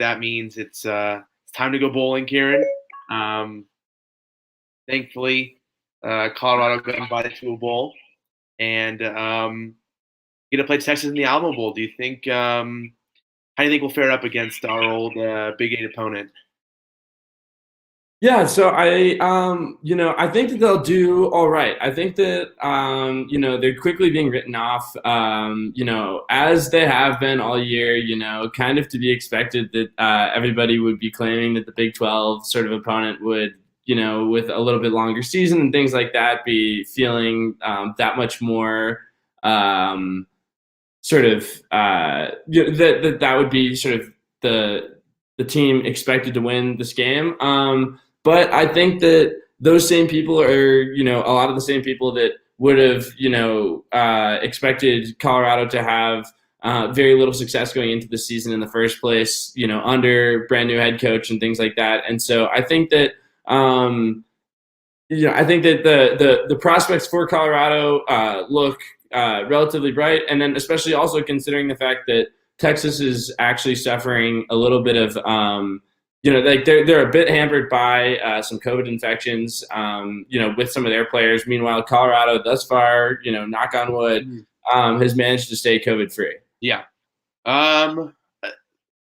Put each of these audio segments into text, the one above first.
that means it's time to go bowling, Kieran. Um, Thankfully, Colorado got invited to a bowl and get to play Texas in the Alamo Bowl. Do you think? How do you think we'll fare up against our old Big Eight opponent? Yeah, so I think that they'll do all right. I think that, they're quickly being written off, as they have been all year, kind of to be expected that everybody would be claiming that the Big 12 sort of opponent would, with a little bit longer season and things like that, be feeling that much more um, sort of that would be sort of the team expected to win this game. But I think that those same people are, a lot of the same people that would have, expected Colorado to have very little success going into the season in the first place, under brand new head coach and things like that. And so I think that, the prospects for Colorado look relatively bright, and then especially also considering the fact that Texas is actually suffering a little bit of, like they're a bit hampered by some COVID infections, with some of their players. Meanwhile, Colorado thus far, knock on wood, has managed to stay COVID free. Yeah.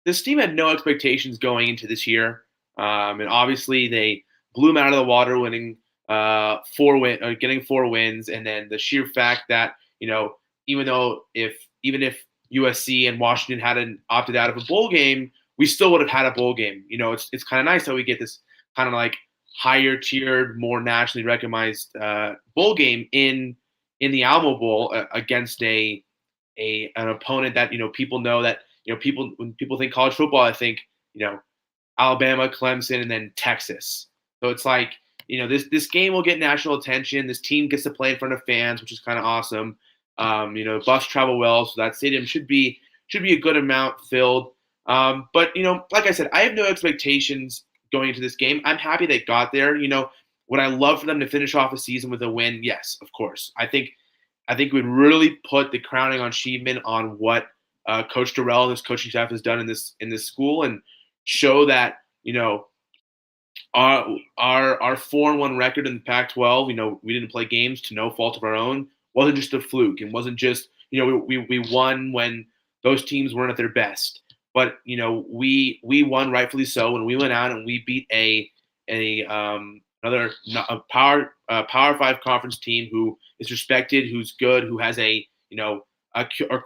This team had no expectations going into this year, and obviously they blew them out of the water, winning getting 4 wins, and then the sheer fact that even if USC and Washington hadn't opted out of a bowl game, we still would have had a bowl game. It's kind of nice that we get this kind of like higher tiered, more nationally recognized bowl game in the Alamo Bowl against an opponent that people know that people when people think college football, I think Alabama, Clemson, and then Texas. So it's like this game will get national attention. This team gets to play in front of fans, which is kind of awesome. Bus travel well, so that stadium should be a good amount filled. But like I said, I have no expectations going into this game. I'm happy they got there. Would I love for them to finish off a season with a win? Yes, of course. I think we'd really put the crowning achievement on what Coach Durrell and his coaching staff has done in this school, and show that our 4-1 record in the Pac-12. We didn't play games to no fault of our own. Wasn't just a fluke, and wasn't just we won when those teams weren't at their best. But we won rightfully so when we went out and we beat another Power 5 conference team who is respected, who's good, who has a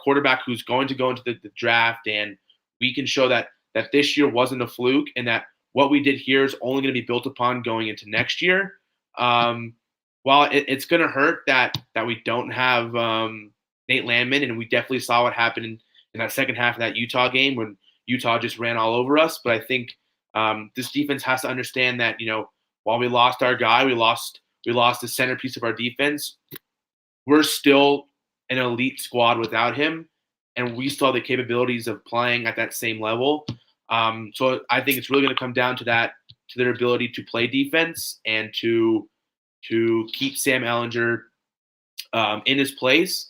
quarterback who's going to go into the draft, and we can show that this year wasn't a fluke, and that what we did here is only going to be built upon going into next year. While it's going to hurt that we don't have Nate Landman, and we definitely saw what happened in that second half of that Utah game when Utah just ran all over us. But I think this defense has to understand that while we lost our guy, we lost the centerpiece of our defense. We're still an elite squad without him, and we still have the capabilities of playing at that same level. So I think it's really going to come down to their ability to play defense and to keep Sam Ehlinger in his place.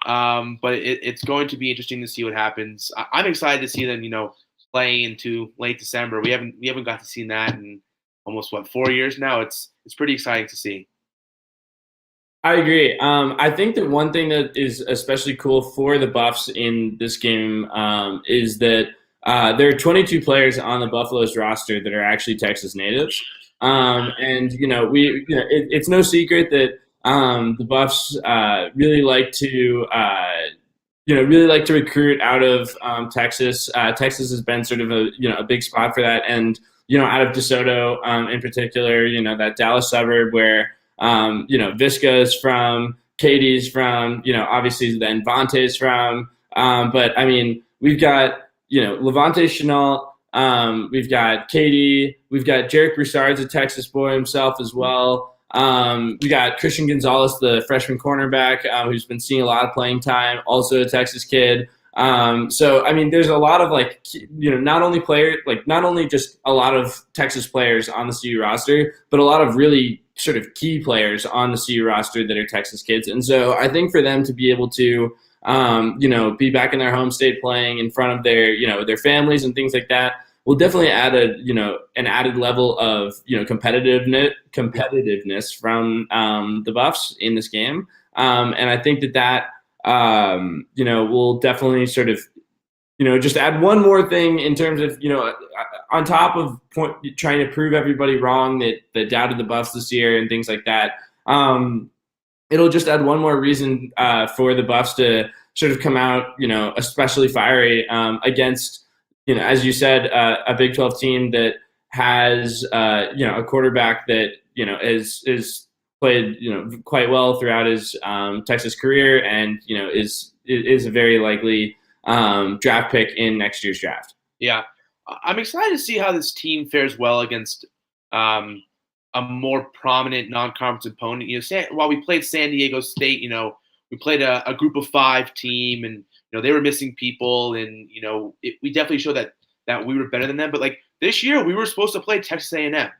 But it's going to be interesting to see what happens. I'm excited to see them, play into late December. We haven't got to see that in almost 4 years now. It's pretty exciting to see. I agree. I think that one thing that is especially cool for the Buffs in this game is that there are 22 players on the Buffalo's roster that are actually Texas natives. And it's no secret that the Buffs really like to recruit out of Texas. Texas has been sort of a big spot for that, and out of DeSoto in particular, that Dallas suburb where Visca is from, Katie's from, obviously then Vontae's from. But I mean, we've got Levante Chenault. We've got Katie. We've got Jarek Broussard's a Texas boy himself as well. We got Christian Gonzalez, the freshman cornerback, who's been seeing a lot of playing time, also a Texas kid. So I mean, there's a lot of not only just a lot of Texas players on the CU roster, but a lot of really sort of key players on the CU roster that are Texas kids. And so I think for them to be able to be back in their home state playing in front of their families and things like that, will definitely add an added level of competitiveness from the Buffs in this game. And I think that will definitely sort of just add one more thing in terms of, on top of trying to prove everybody wrong that doubted the Buffs this year and things like that. It'll just add one more reason for the Buffs to sort of come out, especially fiery against, as you said, a Big 12 team that has, a quarterback that, is played, quite well throughout his Texas career and, is a very likely draft pick in next year's draft. Yeah. I'm excited to see how this team fares well against a more prominent non-conference opponent. While we played San Diego State, we played a group of 5 team, and they were missing people, and we definitely showed that we were better than them. But like this year, we were supposed to play Texas A&M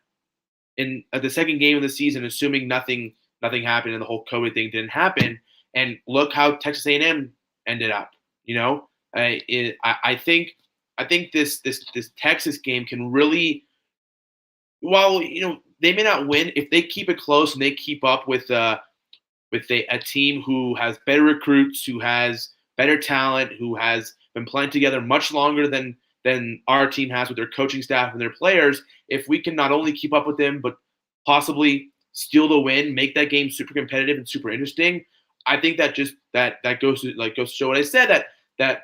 in the second game of the season, assuming nothing happened and the whole COVID thing didn't happen. And look how Texas A&M ended up. I think this Texas game can really, while they may not win, if they keep it close and they keep up with a team who has better recruits, who has better talent, who has been playing together much longer than our team has with their coaching staff and their players. If we can not only keep up with them, but possibly steal the win, make that game super competitive and super interesting, I think that just that goes to show what I said, that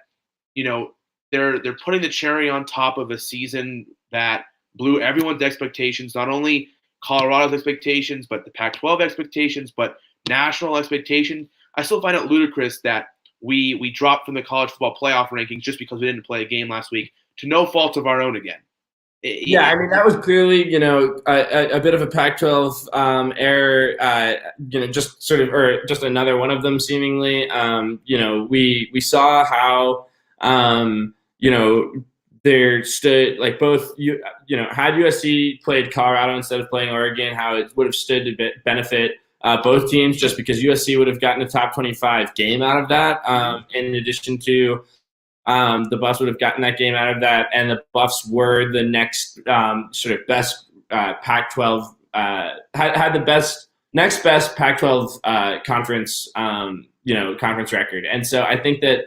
they're putting the cherry on top of a season that blew everyone's expectations, not only Colorado's expectations, but the Pac-12 expectations, but national expectations. I still find it ludicrous that we dropped from the college football playoff rankings just because we didn't play a game last week, to no fault of our own again. Yeah, I mean, that was clearly, a bit of a Pac-12 error, just sort of, or just another one of them seemingly. We saw how, there stood, like, both, had USC played Colorado instead of playing Oregon, how it would have stood to benefit both teams, just because USC would have gotten a top 25 game out of that, in addition to the Buffs would have gotten that game out of that, and the Buffs were the next sort of best Pac-12, had the next best Pac-12 conference, conference record. And so I think that,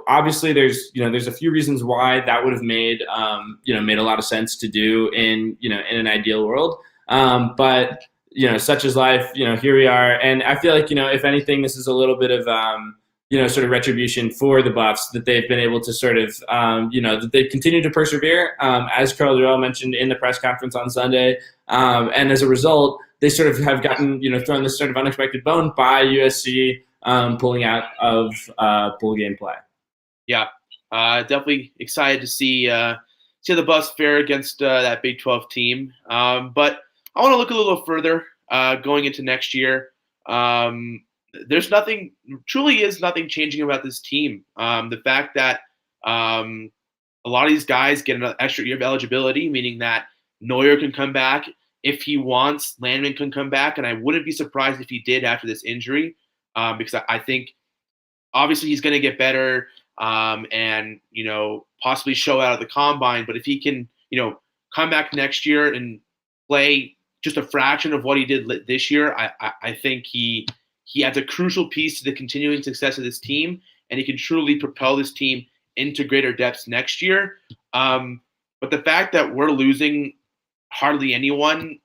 obviously there's a few reasons why that would have made a lot of sense to do in an ideal world. But such is life. Here we are, and I feel like if anything, this is a little bit of sort of retribution for the Buffs, that they've been able to sort of, that they continue to persevere, as Karl Dorrell mentioned in the press conference on Sunday. And as a result, they sort of have gotten, thrown this sort of unexpected bone by USC pulling out of bowl game play. Yeah, definitely excited to see the Buffs fare against that Big 12 team. But I want to look a little further going into next year. There's truly is nothing changing about this team. The fact that a lot of these guys get an extra year of eligibility, meaning that Neuer can come back if he wants, Landman can come back, and I wouldn't be surprised if he did after this injury, because I think obviously he's going to get better and possibly show out of the combine. But if he can come back next year and play just a fraction of what he did this year, I think he adds a crucial piece to the continuing success of this team, and he can truly propel this team into greater depths next year. But the fact that we're losing hardly anyone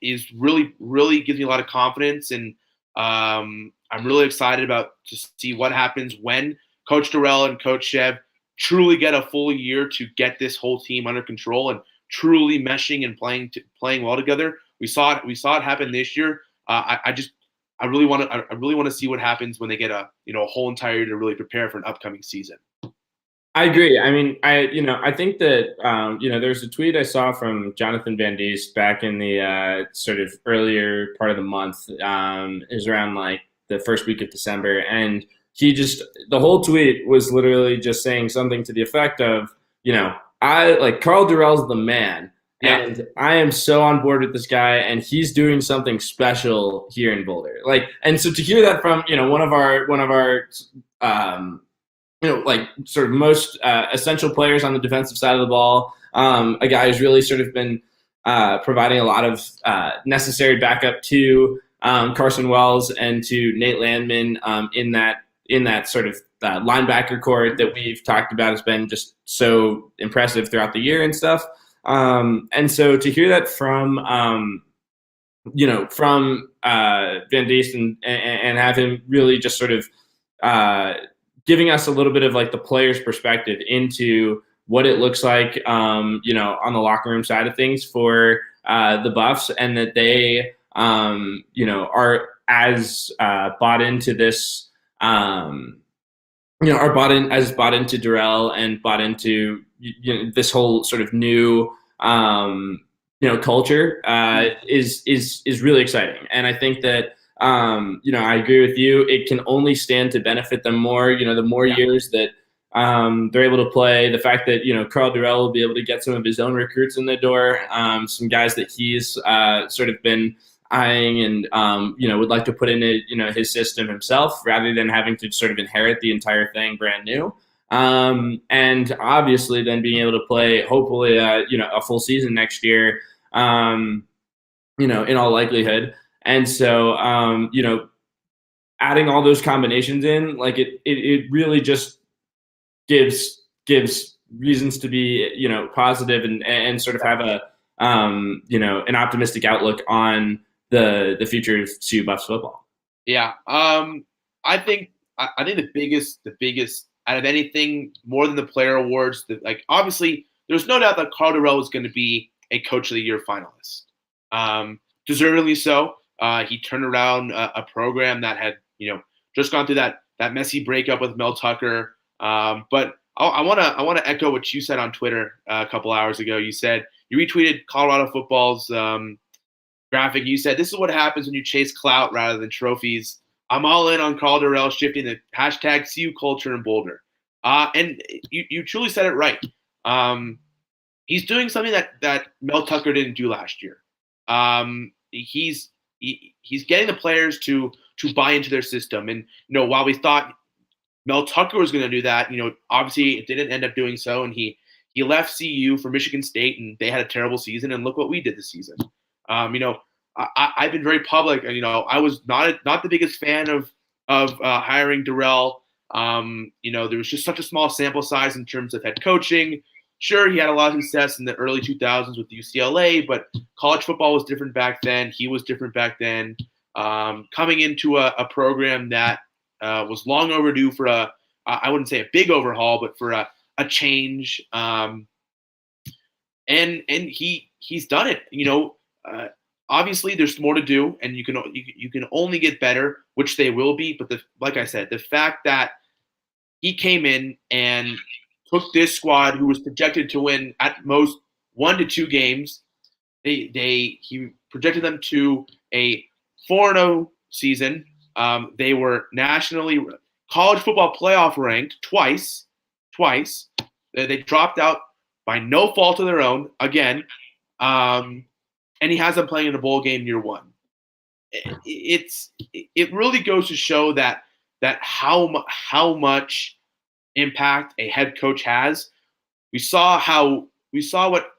is really, really gives me a lot of confidence, and I'm really excited to see what happens when Coach Dorrell and Coach Shev truly get a full year to get this whole team under control and truly meshing and playing well together. We saw it happen this year. I really want to see what happens when they get a whole entire year to really prepare for an upcoming season. I agree. I mean, I think that there's a tweet I saw from Jonathan Van Diest back in the sort of earlier part of the month. It was around like the first week of December, and the whole tweet was literally just saying something to the effect of, I like Karl Dorrell's the man. Yeah. And I am so on board with this guy, and he's doing something special here in Boulder. And so to hear that from one of our like sort of most essential players on the defensive side of the ball. A guy who's really sort of been providing a lot of necessary backup to Carson Wells and to Nate Landman in that sort of linebacker core that we've talked about has been just so impressive throughout the year and stuff. And so to hear that from Van Diest and have him really just sort of giving us a little bit of like the player's perspective into what it looks like, on the locker room side of things for the Buffs, and that they, are as bought into this, are bought into Darrell and bought into this whole sort of new, culture is really exciting. And I think that, I agree with you. It can only stand to benefit them more. The more years that they're able to play, the fact that Carl Darrell will be able to get some of his own recruits in the door, some guys that he's sort of been eyeing and would like to put into his system himself, rather than having to sort of inherit the entire thing brand new. And obviously, then being able to play, hopefully, a full season next year, in all likelihood. And so, adding all those combinations in, like it really just gives reasons to be, positive and sort of have a, an optimistic outlook on the future of CU Buffs football. Yeah. I think the biggest out of anything, more than the player awards, that, like, obviously there's no doubt that Carl Darrell is going to be a Coach of the Year finalist. Deservedly so. He turned around a program that had, just gone through that messy breakup with Mel Tucker. But I want to echo what you said on Twitter a couple hours ago. You said you retweeted Colorado football's graphic. You said, "This is what happens when you chase clout rather than trophies. I'm all in on Carl Darrell shifting the hashtag CU culture in Boulder." And you truly said it right. He's doing something that Mel Tucker didn't do last year. He's getting the players to buy into their system. And while we thought Mel Tucker was going to do that, obviously it didn't end up doing so, and he left CU for Michigan State, and they had a terrible season. And look what we did this season. I've been very public. I was not the biggest fan of hiring Darrell. There was just such a small sample size in terms of head coaching. Sure, he had a lot of success in the early 2000s with UCLA, but college football was different back then. He was different back then. Coming into a program that was long overdue for I wouldn't say a big overhaul, but for a change. And he's done it. Obviously there's more to do, and you can only get better, which they will be. But like I said, the fact that he came in and took this squad, who was projected to win at most 1 to 2 games, he projected them to a 4-0 season. They were nationally college football playoff ranked twice. They dropped out by no fault of their own again. And he has them playing in a bowl game year one. It really goes to show that how much impact a head coach has. We saw what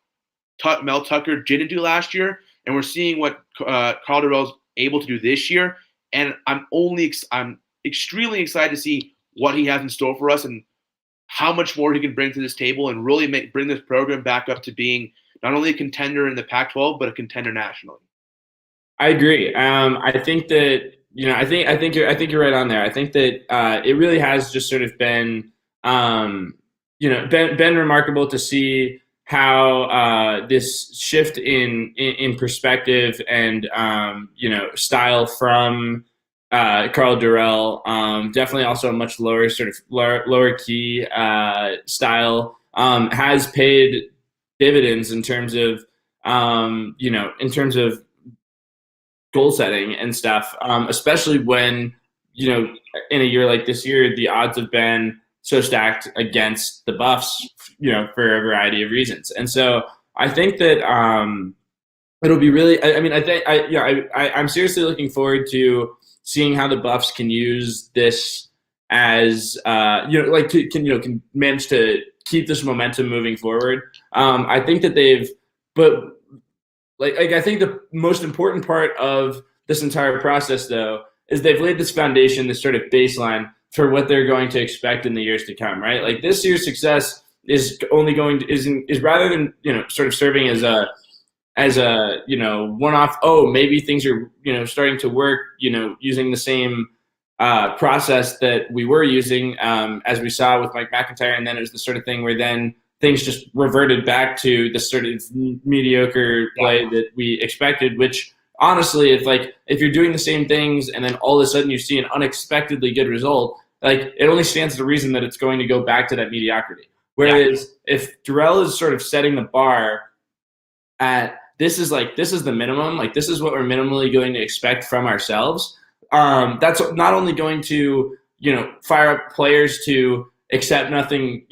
Mel Tucker didn't do last year, and we're seeing what Carl Darrell's able to do this year. And I'm extremely excited to see what he has in store for us and how much more he can bring to this table and really bring this program back up to being not only a contender in the Pac-12 but a contender nationally. I agree. I think that I think you're right on there. I think that it really has just sort of been been remarkable to see how this shift in perspective and style from Carl Darrell, definitely also a much lower sort of lower key style, has paid dividends in terms of goal setting and stuff, especially when in a year like this year the odds have been so stacked against the Buffs, for a variety of reasons. And so I think that it'll be really. I'm seriously looking forward to seeing how the Buffs can use this as like can manage to keep this momentum moving forward. I think that but I think the most important part of this entire process, though, is they've laid this foundation, this sort of baseline for what they're going to expect in the years to come. Right, like this year's success is only going to is rather than sort of serving as a one-off. Oh, maybe things are starting to work. Using the same process that we were using, as we saw with Mike McIntyre, and then it was the sort of thing where then things just reverted back to the sort of mediocre play that we expected. Which honestly, if you're doing the same things and then all of a sudden you see an unexpectedly good result, like it only stands to reason that it's going to go back to that mediocrity. Whereas if Darrell is sort of setting the bar at this is the minimum, like this is what we're minimally going to expect from ourselves. That's not only going to fire up players to accept nothing,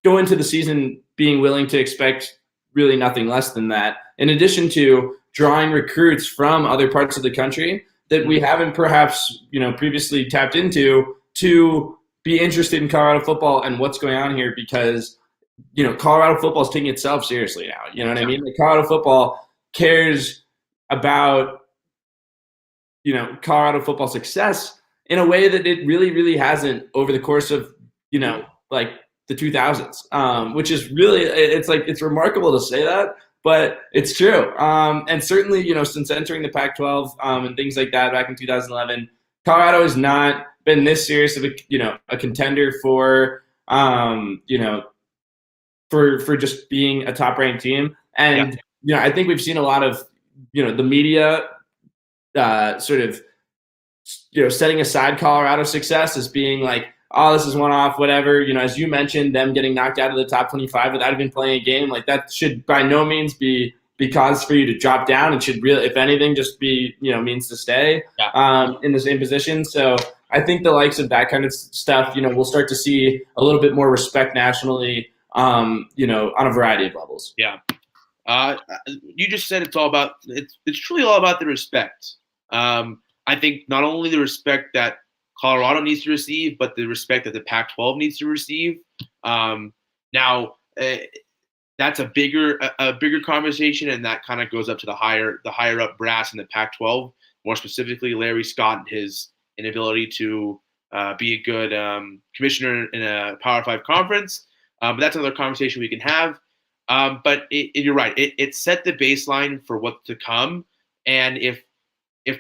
go into the season being willing to expect really nothing less than that. In addition to drawing recruits from other parts of the country that we haven't perhaps previously tapped into to be interested in Colorado football and what's going on here, because Colorado football is taking itself seriously now. You know what I mean? Like Colorado football cares about Colorado football success in a way that it really, really hasn't over the course of like the 2000s, which is really it's remarkable to say that, but it's true. And certainly since entering the Pac-12 and things like that back in 2011, Colorado has not been this serious of a contender for for just being a top-ranked team. And I think we've seen a lot of the media sort of setting aside Colorado success as being like, oh, this is one-off, whatever. As you mentioned, them getting knocked out of the top 25 without even playing a game, like that should by no means be cause for you to drop down. It should really, if anything, just be means to stay in the same position. So I think the likes of that kind of stuff, we'll start to see a little bit more respect nationally, on a variety of levels. Yeah. You just said it's truly all about the respect. I think not only the respect that Colorado needs to receive, but the respect that the Pac-12 needs to receive. Now, that's a bigger conversation, and that kind of goes up to the higher up brass in the Pac-12, more specifically Larry Scott and his inability to be a good commissioner in a Power 5 conference. But that's another conversation we can have. But you're right. It set the baseline for what's to come. And if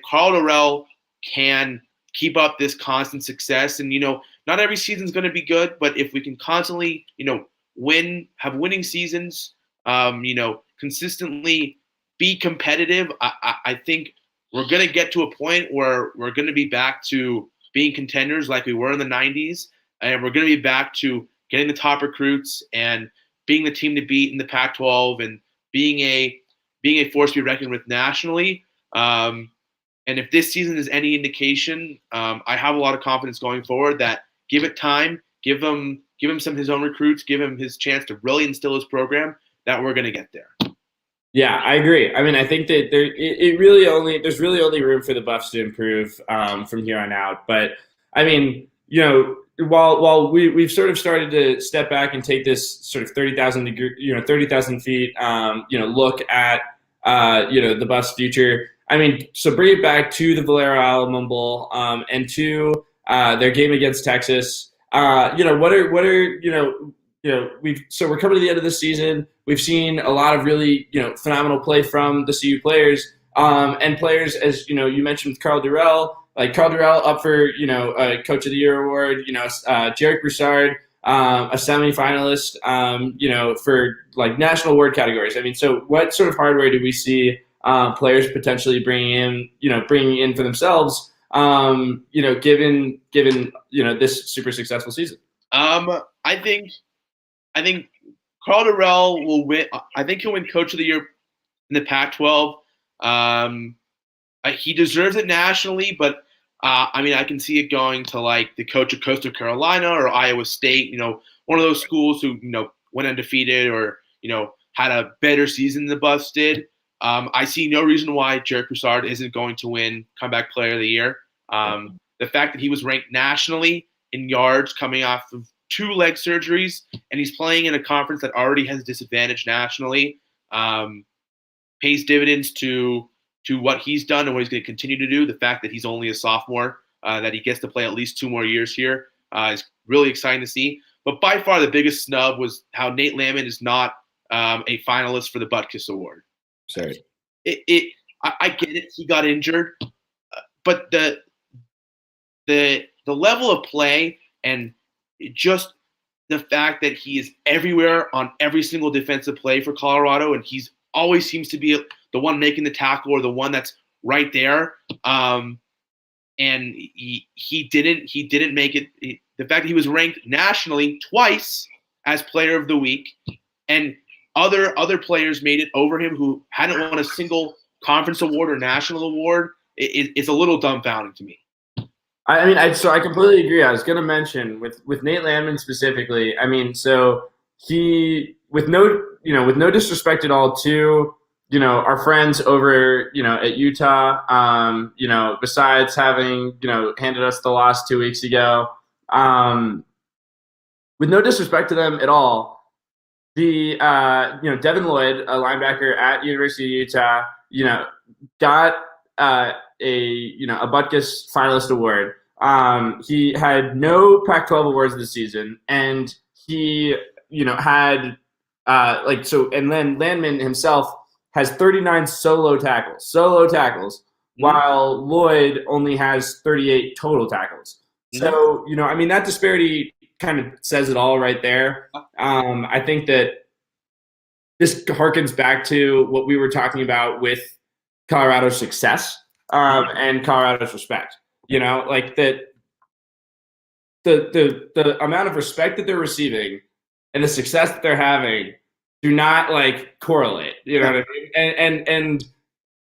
Carl Durrell can keep up this constant success, and not every season is going to be good, but if we can constantly have winning seasons, consistently be competitive, I think we're going to get to a point where we're going to be back to being contenders like we were in the 90s, and we're going to be back to getting the top recruits and being the team to beat in the Pac-12 and being a force to be reckoned with nationally. And if this season is any indication, I have a lot of confidence going forward that give it time, give him some of his own recruits, give him his chance to really instill his program, that we're going to get there. Yeah, I agree. I mean, I think that there's really only room for the Buffs to improve from here on out. But I mean, while we've sort of started to step back and take this sort of 30,000 feet, look at the Buffs' future. I mean, so bring it back to the Valero Alamo Bowl and to their game against Texas. We're coming to the end of the season. We've seen a lot of really phenomenal play from the CU players and players, as you mentioned with Carl Durrell. Like Carl Durrell up for a Coach of the Year award. Jarek Broussard, a semifinalist. For like national award categories. I mean, so what sort of hardware do we see players potentially bringing in for themselves? Given this super successful season. I think Carl Durrell will win. I think he'll win Coach of the Year in the Pac-12. He deserves it nationally, but I can see it going to like the coach of Coastal Carolina or Iowa State. One of those schools who went undefeated or had a better season than the Buffs did. I see no reason why Jarek Broussard isn't going to win Comeback Player of the Year. the fact that he was ranked nationally in yards coming off of 2 leg surgeries, and he's playing in a conference that already has a disadvantage nationally, pays dividends to what he's done and what he's going to continue to do. The fact that he's only a sophomore, that he gets to play at least 2 more years here, is really exciting to see. But by far the biggest snub was how Nate Landman is not a finalist for the Butkus Award. Sorry. I get it. He got injured, but the level of play and just the fact that he is everywhere on every single defensive play for Colorado, and he's always seems to be the one making the tackle or the one that's right there. And he didn't make it. The fact that he was ranked nationally twice as Player of the Week, and other players made it over him who hadn't won a single conference award or national award, it's a little dumbfounding to me. I mean, I completely agree. I was going to mention with Nate Landman specifically. I mean, so he, with no disrespect at all to, our friends over, at Utah, besides having, handed us the loss 2 weeks ago, with no disrespect to them at all, the, Devin Lloyd, a linebacker at University of Utah, got a Butkus finalist award. He had no Pac-12 awards this season, and he, had and then Landman himself has 39 solo tackles, while Lloyd only has 38 total tackles. So, I mean, that disparity kind of says it all right there. I think that this harkens back to what we were talking about with Colorado's success and Colorado's respect. Like that the amount of respect that they're receiving and the success that they're having do not correlate. You know what I mean?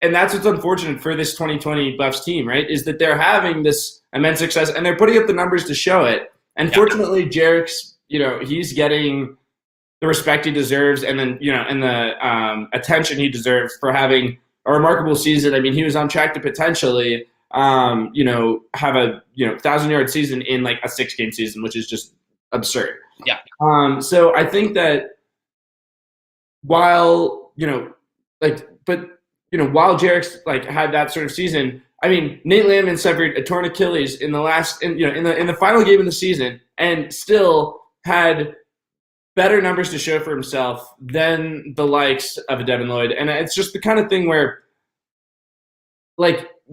And that's what's unfortunate for this 2020 Buffs team, right? Is that they're having this immense success and they're putting up the numbers to show it. And fortunately, Jarek's, he's getting the respect he deserves, and then and the attention he deserves for having a remarkable season. I mean, he was on track to potentially, have a 1,000-yard season in a 6-game season, which is just absurd. Yeah. So I think that while while Jarek's had that sort of season, I mean, Nate Landman suffered a torn Achilles in the final game of the season, and still had better numbers to show for himself than the likes of a Devin Lloyd. And it's just the kind of thing where,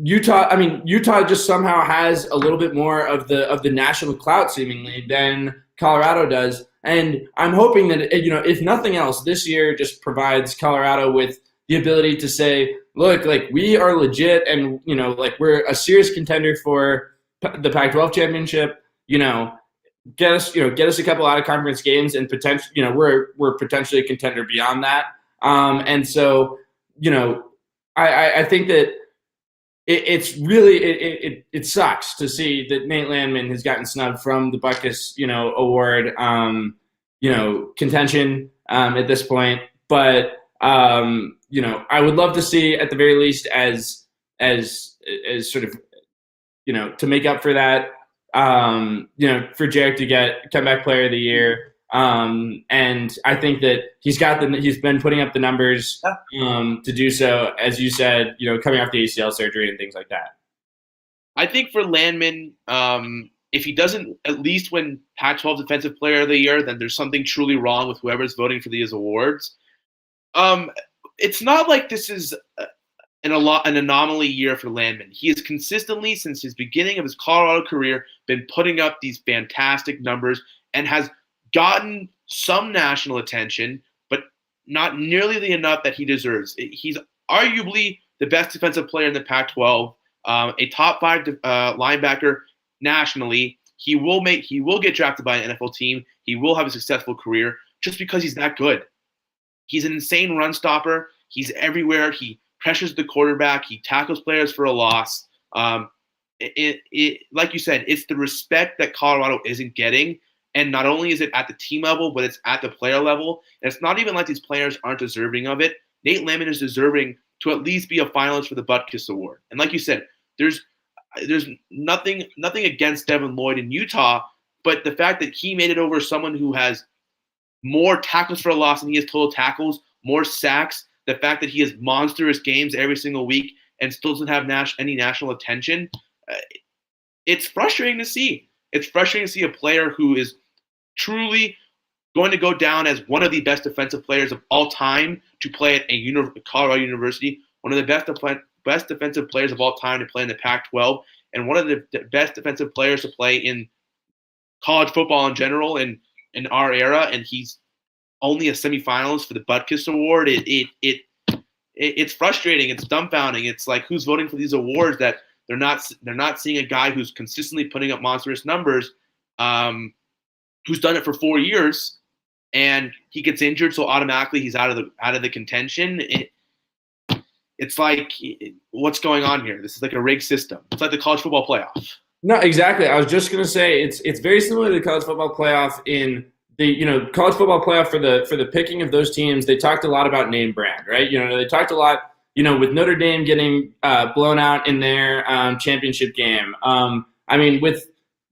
Utah just somehow has a little bit more of the national clout seemingly than Colorado does. And I'm hoping that, if nothing else, this year just provides Colorado with the ability to say, look, we are legit, and, we're a serious contender for the Pac-12 championship, get us a couple out of conference games, and potentially, we're potentially a contender beyond that. And so, I think that it's really it sucks to see that Nate Landman has gotten snubbed from the Butkus award contention at this point. But I would love to see, at the very least, as sort of to make up for that, for Jarek to get comeback player of the year. And I think that he's been putting up the numbers to do so, as you said, coming off the ACL surgery and things like that. I think for Landman, if he doesn't at least win Pac-12 Defensive Player of the Year, then there's something truly wrong with whoever's voting for these awards. It's not like this is an anomaly year for Landman. He has consistently, since his beginning of his Colorado career, been putting up these fantastic numbers and has gotten some national attention, but not nearly the enough that he deserves. He's arguably the best defensive player in the Pac-12, a top 5 linebacker nationally. He will get drafted by an NFL team. He will have a successful career just because he's that good. He's an insane run stopper. He's everywhere. He pressures the quarterback. He tackles players for a loss. Like you said, it's the respect that Colorado isn't getting. And not only is it at the team level, but it's at the player level. And it's not even like these players aren't deserving of it. Nate Landman is deserving to at least be a finalist for the Butkus Award. And like you said, there's there's nothing against Devin Lloyd in Utah, but the fact that he made it over someone who has more tackles for a loss than he has total tackles, more sacks, the fact that he has monstrous games every single week and still doesn't have any national attention, it's frustrating to see. It's frustrating to see a player who is truly going to go down as one of the best defensive players of all time to play at Colorado University, one of the best defensive players of all time to play in the Pac-12, and one of the best defensive players to play in college football in general in our era, and he's only a semifinalist for the Butkus Award. It's frustrating. It's dumbfounding. It's like, who's voting for these awards that they're not seeing a guy who's consistently putting up monstrous numbers, who's done it for 4 years, and he gets injured, so automatically he's out of the contention. It's like, what's going on here? This is like a rigged system. It's like the college football playoff. No, exactly. I was just going to say it's very similar to the college football playoff in the college football playoff for the picking of those teams. They talked a lot about name brand, right? They talked a lot, with Notre Dame getting blown out in their championship game. I mean, with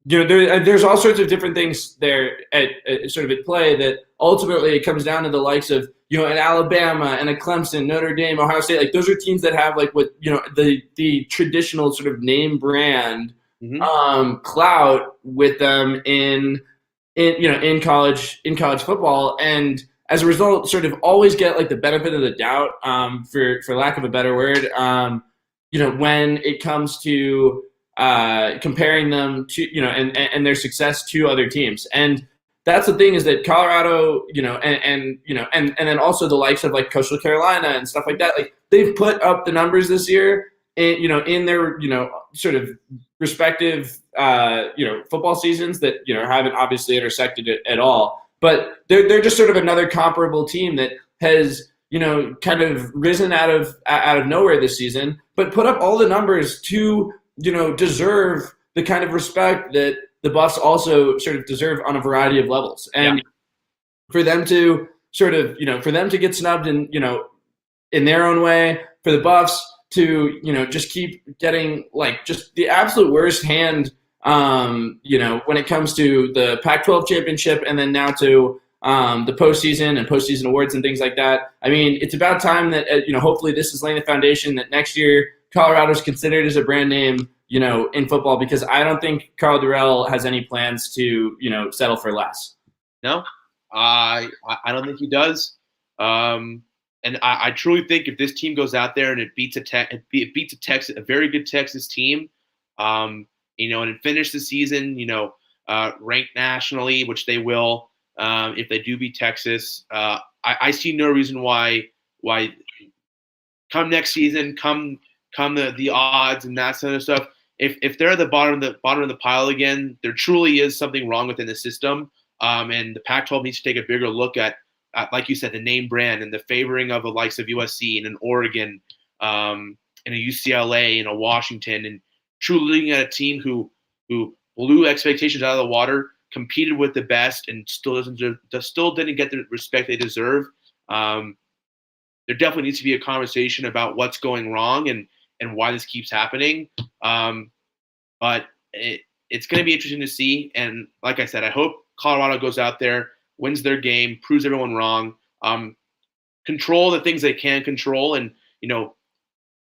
there's all sorts of different things there at sort of at play that ultimately it comes down to the likes of an Alabama and a Clemson, Notre Dame, Ohio State. Like, those are teams that have like what the traditional sort of name brand clout with them in college football, and as a result, sort of always get like the benefit of the doubt, for lack of a better word, when it comes to comparing them to and their success to other teams. And that's the thing, is that Colorado, and then also the likes of like Coastal Carolina and stuff like that, like they've put up the numbers this year in their sort of respective football seasons that haven't obviously intersected it at all, but they're just sort of another comparable team that has kind of risen out of nowhere this season, but put up all the numbers to deserve the kind of respect that the Buffs also sort of deserve on a variety of levels. And for them to sort of for them to get snubbed in their own way, for the Buffs to just keep getting like just the absolute worst hand when it comes to the Pac-12 championship, and then now to the postseason and postseason awards and things like that. I mean, it's about time that hopefully this is laying the foundation that next year Colorado's considered as a brand name in football, because I don't think Karl Dorrell has any plans to settle for less. No, I don't think he does. And I truly think if this team goes out there and it beats a very good Texas team, and it finish the season, ranked nationally, which they will, if they do beat Texas, I see no reason why come next season, come the odds and that sort of stuff, if they're at the bottom of the pile again, there truly is something wrong within the system, and the Pac-12 needs to take a bigger look at, like you said, the name brand and the favoring of the likes of USC and an Oregon, and a UCLA and a Washington, and truly looking at a team who blew expectations out of the water, competed with the best, and still didn't get the respect they deserve. There definitely needs to be a conversation about what's going wrong and why this keeps happening. But it's going to be interesting to see. And like I said, I hope Colorado goes out there, wins their game, proves everyone wrong, control the things they can control, and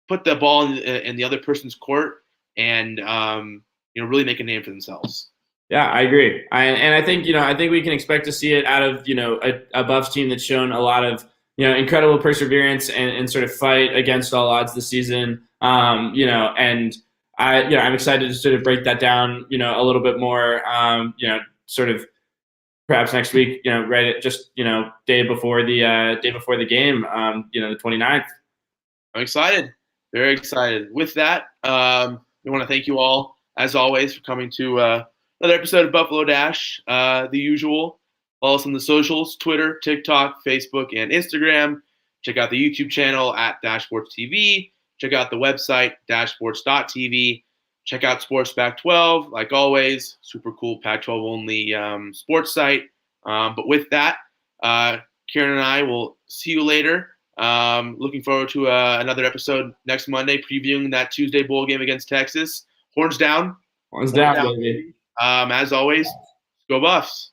put the ball in the other person's court, and really make a name for themselves. Yeah, I agree. I think we can expect to see it out of a Buffs team that's shown a lot of incredible perseverance and sort of fight against all odds this season. And I'm excited to sort of break that down a little bit more. Sort of perhaps next week, right at just day before the game, the 29th. I'm excited, very excited. With that, we want to thank you all as always for coming to another episode of Buffalo Dash. The usual. Follow us on the socials: Twitter, TikTok, Facebook, and Instagram. Check out the YouTube channel at Dashboards TV. Check out the website, dashboards.tv. Check out Sports Pac-12, like always. Super cool Pac-12 only sports site. But with that, Kieran and I will see you later. Looking forward to another episode next Monday, previewing that Tuesday bowl game against Texas. horns down. Horns down, baby. As always, go Buffs.